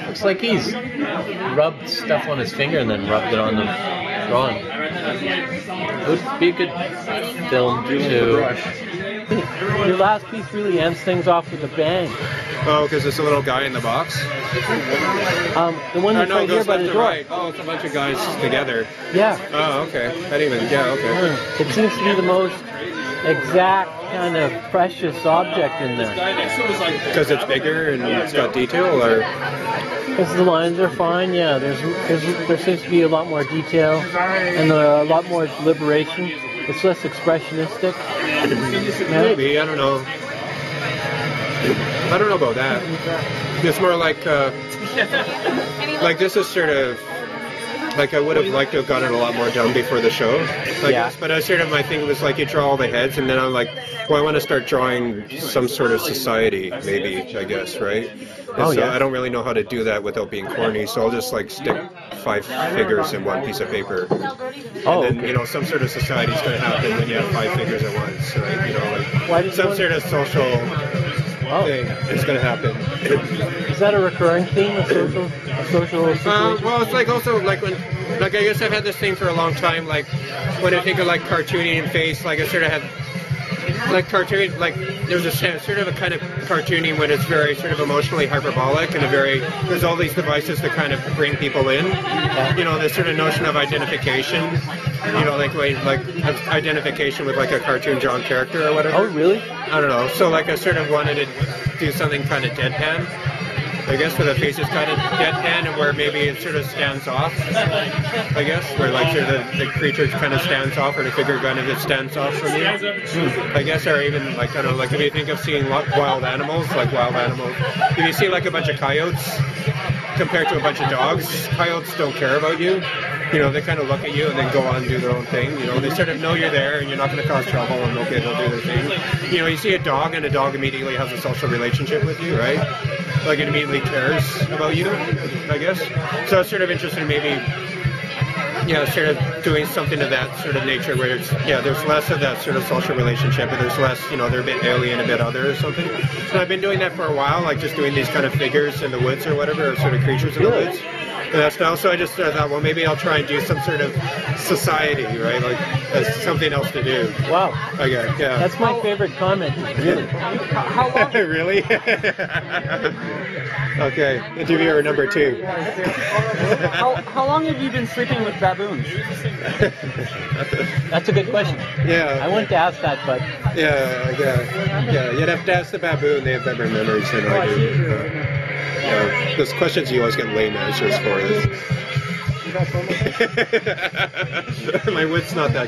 Looks like he's rubbed stuff on his finger and then rubbed it on the drawing. Would be a good film too. Your last piece really ends things off with a bang. Oh, because it's a little guy in the box? The one that's right here by the door. Right. Oh, it's a bunch of guys together. Yeah. Oh, okay. I didn't even, yeah, okay. It seems to be the most exact kind of precious object in there. Because it's bigger and it's got detail, or? Because the lines are fine, yeah. There seems to be a lot more detail and a lot more deliberation. It's less expressionistic. Maybe, I don't know. I don't know about that. It's more like this is sort of, like I would have liked to have gotten a lot more done before the show, I guess. But I sort of, my thing was like you draw all the heads and then I'm like, well, I want to start drawing some sort of society, maybe, I guess, right? And so I don't really know how to do that without being corny, so I'll just like stick 5 figures in one piece of paper. And then, you know, some sort of society is going to happen when you have 5 figures at once, right? You know, like some sort of social thing is going to happen. Is that a recurring theme, a social situation? Well, it's like also like when, like I guess I've had this thing for a long time, like when I think of like cartooning and face, like I sort of have like cartoon, like there's a sort of a kind of cartooning when it's very sort of emotionally hyperbolic and there's all these devices to kind of bring people in. You know, this sort of notion of identification, you know, like identification with like a cartoon drawn character or whatever. Oh, really? I don't know. So like I sort of wanted to do something kind of deadpan, I guess, where the face is kind of deadpan and where maybe it sort of stands off, I guess, where like sort of the creature kind of stands off or the figure kind of just stands off from you, I guess, or even like, I don't know, like if you think of seeing wild animals, if you see like a bunch of coyotes compared to a bunch of dogs, coyotes don't care about you. You know, they kind of look at you and then go on and do their own thing. You know, they sort of know you're there and you're not going to cause trouble and okay, they'll do their thing. You know, you see a dog and a dog immediately has a social relationship with you, right? Like it immediately cares about you, I guess. So it's sort of interesting maybe, sort of doing something of that sort of nature where it's, there's less of that sort of social relationship and there's less, you know, they're a bit alien, a bit other or something. So I've been doing that for a while, like just doing these kind of figures in the woods or whatever, or sort of creatures in the woods. And that's now, so I just thought, well, maybe I'll try and do some sort of society, right? Like, as something else to do. Wow. Okay, yeah. That's my favorite comment, really. How long? Really? Okay, interviewer number 2. How long have you been sleeping with baboons? That's a good question. Yeah. I wanted to ask that, but... Yeah, you'd have to ask the baboon. They have better memories than I do. Those questions you always get lame answers for. My wit's not that good.